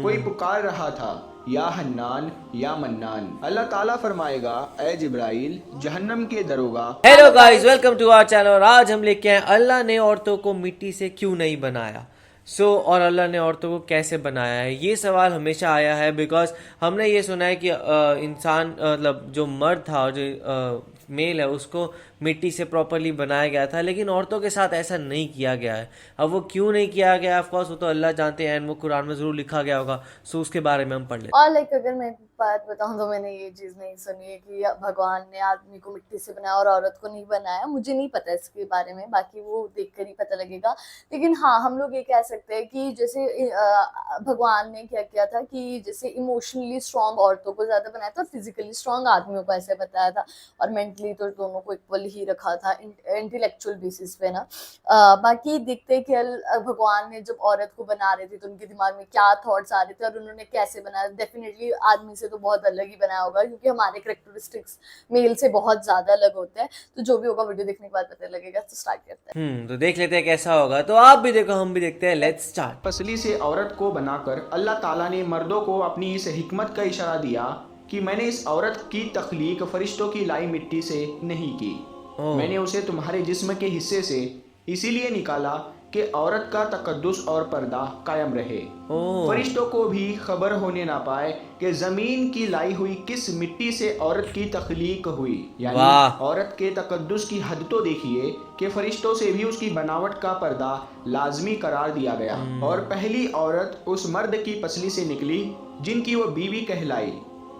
کوئی پکار رہا تھا یا حنان یا منان. اللہ تعالیٰ فرمائے گا اے جبرائیل جہنم کے دروگا. Hello guys, welcome to our channel. اور آج ہم لے کے آئے اللہ نے عورتوں کو مٹی سے کیوں نہیں بنایا. اور اللہ نے عورتوں کو کیسے بنایا ہے، یہ سوال ہمیشہ آیا ہے. بیکاز ہم نے یہ سنا ہے کہ انسان مطلب جو مرد تھا اور جو میل ہے اس کو مٹی سے پراپرلی بنایا گیا تھا، لیکن عورتوں کے ساتھ ایسا نہیں کیا گیا ہے. اب وہ کیوں نہیں کیا گیا، آف کورس وہ تو اللہ جانتے ہیں، وہ قرآن میں ضرور لکھا گیا ہوگا. سو اس کے بارے میں ہم پڑھ لیتے ہیں. اور اگر میں بات بتاؤں تو میں نے یہ چیز نہیں سنی ہے کہ بھگوان نے آدمی کو مٹی سے بنایا اور عورت کو نہیں بنایا. مجھے نہیں پتا اس کے بارے میں، باقی وہ دیکھ کر ہی پتہ لگے گا. لیکن ہاں ہم لوگ یہ کہہ سکتے ہیں کہ جیسے بھگوان نے کیا کیا تھا کہ جیسے ایموشنلی اسٹرانگ عورتوں کو زیادہ بنایا تھا اور فزیکلی اسٹرانگ آدمیوں کو ایسے بتایا تھا، اور مینٹلی تو دونوں کو اکول ہی رکھا تھا انٹلیکچوئل بیسس پہ نا. باقی دیکھتے کہ بھگوان نے جب عورت کو بنا رہے تھے تو ان کے دماغ میں کیا تھاٹس آ رہے تھے اور انہوں نے کیسے بنایا. ڈیفینیٹلی آدمی سے تو بہت الگ ہی بنایا ہوگا، کیونکہ ہمارے کریکٹرسٹکس میل سے بہت زیادہ الگ ہوتے ہیں. تو جو بھی ہوگا ویڈیو دیکھنے کے بعد پتہ لگے گا. تو اسٹارٹ کرتے ہیں. تو دیکھ لیتے ہیں کیسا ہوگا. تو آپ بھی دیکھو، ہم بھی دیکھتے ہیں. Let's start. پسلی سے عورت کو بنا کر اللہ تعالیٰ نے مردوں کو اپنی اس حکمت کا اشارہ دیا کہ میں نے اس عورت کی تخلیق فرشتوں کی لائی مٹی سے نہیں کی. میں نے اسے تمہارے جسم کے حصے سے اسی لیے نکالا کہ عورت کا تقدس اور پردہ قائم رہے. فرشتوں کو بھی خبر ہونے نہ پائے کہ زمین کی لائی ہوئی کس مٹی سے عورت کی تخلیق ہوئی. یعنی عورت کے تقدس کی حد تو دیکھیے کہ فرشتوں سے بھی اس کی بناوٹ کا پردہ لازمی قرار دیا گیا. اور پہلی عورت اس مرد کی پسلی سے نکلی جن کی وہ بیوی کہلائی.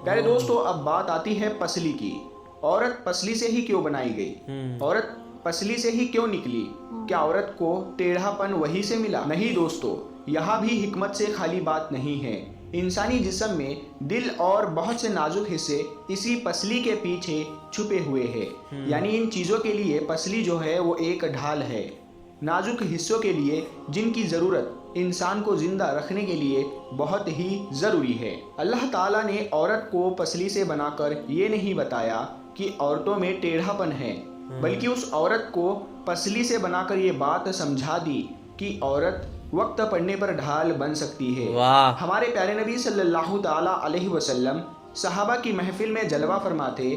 پیارے دوستو، اب بات آتی ہے پسلی کی. عورت پسلی سے ہی کیوں بنائی گئی؟ عورت پسلی سے ہی کیوں نکلی؟ کیا عورت کو ٹیڑھا پن وہی سے ملا؟ نہیں دوستو، یہاں بھی حکمت سے خالی بات نہیں ہے. انسانی جسم میں دل اور بہت سے نازک حصے اسی پسلی کے پیچھے چھپے ہوئے ہیں. یعنی ان چیزوں کے لیے پسلی جو ہے وہ ایک ڈھال ہے، نازک حصوں کے لیے جن کی ضرورت انسان کو زندہ رکھنے کے لیے بہت ہی ضروری ہے. اللہ تعالیٰ نے عورت کو پسلی سے بنا کر یہ نہیں بتایا کہ عورتوں میں ٹیڑھا پن ہے، بلکہ اس عورت کو پسلی سے بنا کر یہ بات سمجھا دی کہ عورت وقت پڑنے پر ڈھال بن سکتی ہے. ہمارے پیارے نبی صلی اللہ تعالیٰ علیہ وسلم صحابہ کی محفل میں جلوہ فرماتے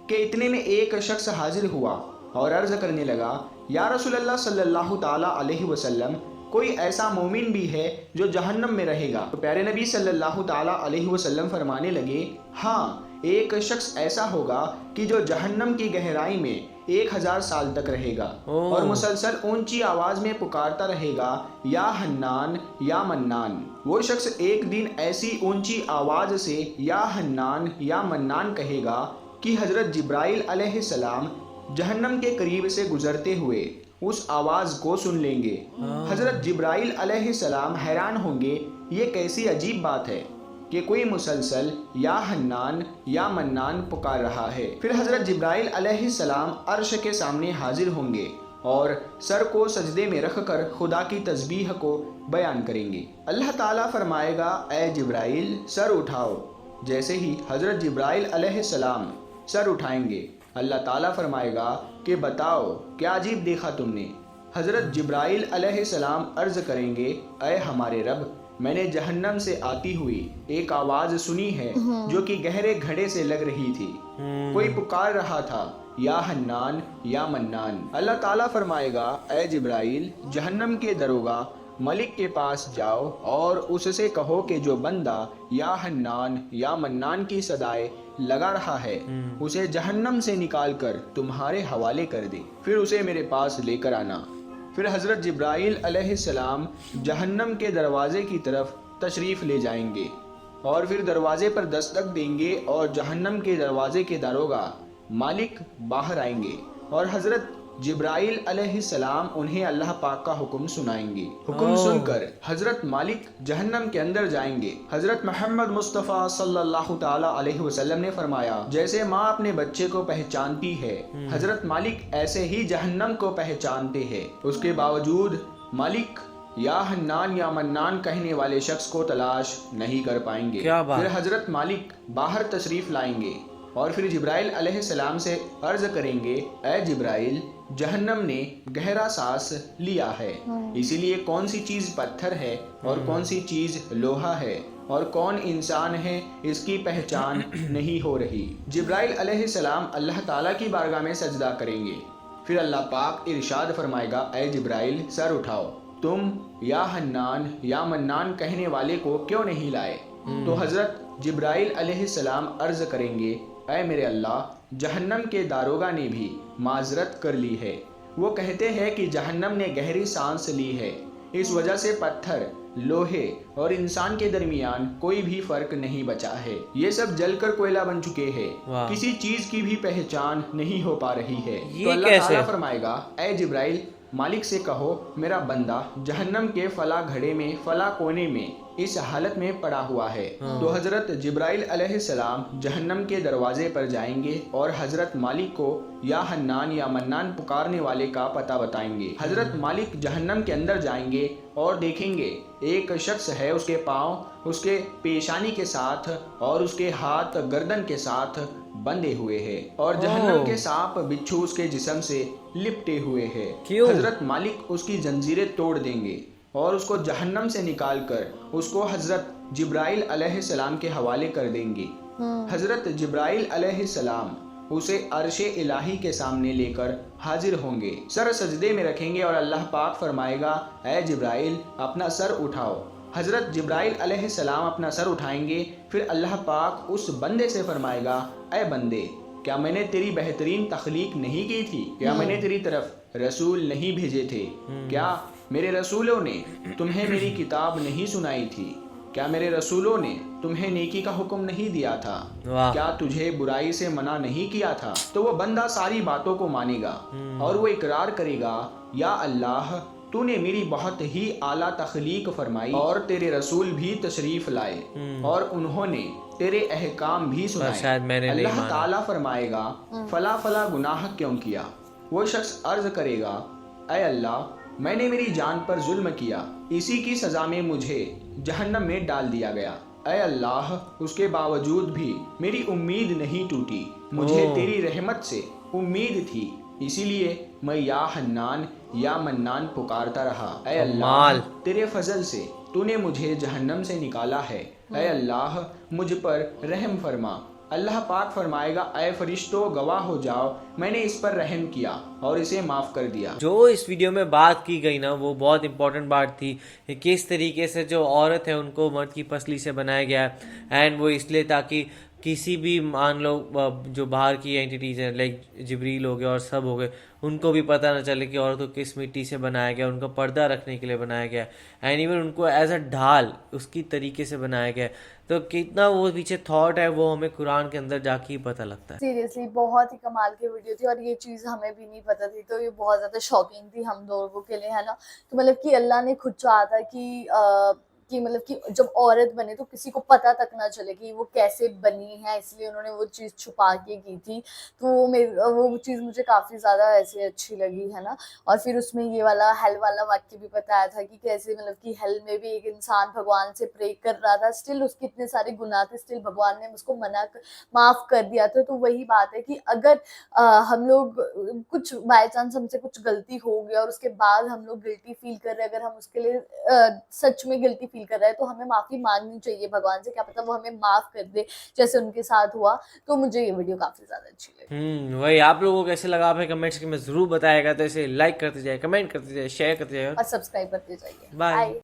کہ اتنے میں ایک شخص حاضر ہوا اور عرض کرنے لگا، یا رسول اللہ صلی اللہ تعالیٰ علیہ وسلم، کوئی ایسا مومن بھی ہے جو جہنم میں رہے گا؟ تو پیارے نبی صلی اللہ تعالیٰ علیہ وسلم فرمانے لگے، ہاں، ایک شخص ایسا ہوگا کہ جو جہنم کی گہرائی میں 1000 سال تک رہے گا اور مسلسل اونچی آواز میں پکارتا رہے گا، یا حنان یا منان. وہ شخص ایک دن ایسی اونچی آواز سے یا حنان یا منان کہے گا کہ حضرت جبرائیل علیہ السلام جہنم کے قریب سے گزرتے ہوئے اس آواز کو سن لیں گے. حضرت جبرائیل علیہ السلام حیران ہوں گے، یہ کیسی عجیب بات ہے کہ کوئی مسلسل یا حنان یا منان پکار رہا ہے. پھر حضرت جبرائیل علیہ السلام عرش کے سامنے حاضر ہوں گے اور سر کو سجدے میں رکھ کر خدا کی تسبیح کو بیان کریں گے. اللہ تعالیٰ فرمائے گا، اے جبرائیل سر اٹھاؤ. جیسے ہی حضرت جبرائیل علیہ السلام سر اٹھائیں گے، اللہ تعالیٰ فرمائے گا کہ بتاؤ کیا عجیب دیکھا تم نے؟ حضرت جبرائیل علیہ السلام عرض کریں گے، اے ہمارے رب، میں نے جہنم سے آتی ہوئی ایک آواز سنی ہے جو کہ گہرے گھڑے سے لگ رہی تھی. کوئی پکار رہا تھا، یا حنان یا منان. اللہ تعالیٰ فرمائے گا، اے جبرائیل جہنم کے دروگا ملک کے پاس جاؤ اور اس سے کہو کہ جو بندہ یا حنان یا منان کی صدائے لگا رہا ہے اسے جہنم سے نکال کر تمہارے حوالے کر دے، پھر اسے میرے پاس لے کر آنا. پھر حضرت جبرائیل علیہ السلام جہنم کے دروازے کی طرف تشریف لے جائیں گے اور پھر دروازے پر دستک دیں گے اور جہنم کے دروازے کے داروغہ مالک باہر آئیں گے اور حضرت جبرائیل علیہ السلام انہیں اللہ پاک کا حکم سنائیں گے. حکم سن کر حضرت مالک جہنم کے اندر جائیں گے. حضرت محمد مصطفیٰ صلی اللہ تعالیٰ علیہ وسلم نے فرمایا، جیسے ماں اپنے بچے کو پہچانتی ہے، حضرت مالک ایسے ہی جہنم کو پہچانتے ہیں. اس کے باوجود مالک یا حنان یا منان کہنے والے شخص کو تلاش نہیں کر پائیں گے. پھر حضرت مالک باہر تشریف لائیں گے اور پھر جبرائیل علیہ السلام سے عرض کریں گے، اے جبرائیل جہنم نے گہرا سانس لیا ہے، اسی لیے کون سی چیز پتھر ہے اور کون سی چیز لوہا ہے اور کون انسان ہے اس کی پہچان نہیں ہو رہی۔ جبرائیل علیہ السلام اللہ تعالیٰ کی بارگاہ میں سجدہ کریں گے، پھر اللہ پاک ارشاد فرمائے گا اے جبرائیل سر اٹھاؤ، تم یا حنان یا منان کہنے والے کو کیوں نہیں لائے؟ تو حضرت جبرائیل علیہ السلام عرض کریں گے اے میرے اللہ، جہنم کے داروغہ نے بھی معذرت کر لی ہے۔ وہ کہتے ہیں کہ جہنم نے گہری سانس لی ہے، اس وجہ سے پتھر، لوہے اور انسان کے درمیان کوئی بھی فرق نہیں بچا ہے، یہ سب جل کر کوئلہ بن چکے ہیں، کسی چیز کی بھی پہچان نہیں ہو پا رہی ہے۔ تو اللہ تعالیٰ فرمائے گا اے جبرائیل مالک سے کہو میرا بندہ جہنم کے فلاں گھڑے میں فلاں کونے میں اس حالت میں پڑا ہوا ہے۔ تو حضرت جبرائیل علیہ السلام جہنم کے دروازے پر جائیں گے اور حضرت مالک کو یا حنان یا منان پکارنے والے کا پتہ بتائیں گے۔ حضرت مالک جہنم کے اندر جائیں گے اور دیکھیں گے ایک شخص ہے، اس کے پاؤں اس کے پیشانی کے ساتھ اور اس کے ہاتھ گردن کے ساتھ بندھے ہوئے ہیں اور جہنم کے سانپ بچھو اس کے جسم سے لپٹے ہوئے ہیں۔ حضرت مالک اس کی زنجیریں توڑ دیں گے اور اس کو جہنم سے نکال کر اس کو حضرت جبرائیل علیہ السلام کے حوالے کر دیں گے۔ حضرت جبرائیل علیہ السلام اسے عرش الہی کے سامنے لے کر حاضر ہوں گے، سر سجدے میں رکھیں گے اور اللہ پاک فرمائے گا اے جبرائیل اپنا سر اٹھاؤ۔ حضرت جبرائیل علیہ السلام اپنا سر اٹھائیں گے، پھر اللہ پاک اس بندے سے فرمائے گا اے بندے، کیا میں نے تیری بہترین تخلیق نہیں کی تھی؟ کیا میں نے تیری طرف رسول نہیں بھیجے تھے؟ کیا میرے رسولوں نے تمہیں میری کتاب نہیں سنائی تھی؟ کیا میرے رسولوں نے تمہیں نیکی کا حکم نہیں دیا تھا؟ کیا تجھے برائی سے منع نہیں کیا تھا؟ تو وہ بندہ ساری باتوں کو مانے گا اور وہ اقرار کرے گا یا اللہ تو نے میری بہت ہی اعلیٰ تخلیق فرمائی اور تیرے رسول بھی تشریف لائے اور انہوں نے تیرے احکام بھی سنائے۔ اللہ تعالیٰ فرمائے گا فلا فلا گناہ کیوں کیا؟ وہ شخص عرض کرے گا اے اللہ میں نے میری جان پر ظلم کیا، اسی کی سزا میں مجھے جہنم میں ڈال دیا گیا۔ اے اللہ اس کے باوجود بھی میری امید نہیں ٹوٹی، مجھے تیری رحمت سے امید تھی، اسی لیے میں یا حنان یا منان پکارتا رہا۔ اے اللہ تیرے فضل سے تو نے مجھے جہنم سے نکالا ہے، اے اللہ مجھ پر رحم فرما۔ اللہ پاک فرمائے گا اے فرشتوں گواہ ہو جاؤ میں نے اس پر رحم کیا اور اسے معاف کر دیا۔ جو اس ویڈیو میں بات کی گئی نا وہ بہت امپورٹنٹ بات تھی کہ کس طریقے سے جو عورت ہے ان کو مرد کی پسلی سے بنایا گیا ہے، اینڈ وہ اس لیے تاکہ کسی بھی مان لو جو باہر کی اینٹیز ہیں لائک جبریل ہو گئے اور سب ہو گئے ان کو بھی پتہ نہ چلے کہ عورت کو کس مٹی سے بنایا گیا، ان کا پردہ رکھنے کے لیے بنایا گیا، اینڈ ایون ان کو ایز اے ڈھال اس کی طریقے سے بنایا گیا۔ تو کتنا وہ پیچھے تھاٹ ہے وہ ہمیں قرآن کے اندر جا کے ہی پتہ لگتا ہے۔ سیریسلی بہت ہی کمال کی ویڈیو تھی اور یہ چیز ہمیں بھی نہیں پتہ تھی، تو یہ بہت زیادہ شاکنگ تھی ہم لوگوں کے لیے، ہے نا۔ تو مطلب کہ اللہ نے خود چاہا تھا کہ مطلب کہ جب عورت بنے تو کسی کو پتہ تک نہ چلے کہ وہ کیسے بنی ہے، اس لیے انہوں نے وہ چیز چھپا کے کی تھی۔ تو وہ چیز مجھے کافی زیادہ ایسے اچھی لگی، ہے نا۔ اور پھر اس میں یہ والا ہیل والا واقعہ بھی بتایا تھا کہ کیسے مطلب کہ ہیل میں بھی ایک انسان بھگوان سے پرے کر رہا تھا، اسٹل اس کے اتنے سارے گناہ تھے، اسٹل بھگوان نے اس کو معاف کر دیا تھا۔ تو وہی بات ہے کہ اگر ہم لوگ کچھ بائی چانس ہم سے کچھ غلطی ہو گیا اور اس کے بعد ہم لوگ گلٹی فیل کر رہے ہیں، اگر ہم اس کے لیے سچ میں گلٹی فیل کر رہے ہیں تو ہمیں معافی مانگنی چاہیے بھگوان سے، کیا پتہ وہ ہمیں معاف کر دے جیسے ان کے ساتھ ہوا۔ تو مجھے یہ ویڈیو کافی زیادہ اچھی لگی۔ وہی آپ لوگوں کو کیسے لگا آپ نے کمنٹس میں ضرور بتائے گا، تو اسے لائک کرتے جائے، کمنٹ کرتے جائے، شیئر کرتے جائے اور سبسکرائب کرتے جائیے۔ بائے۔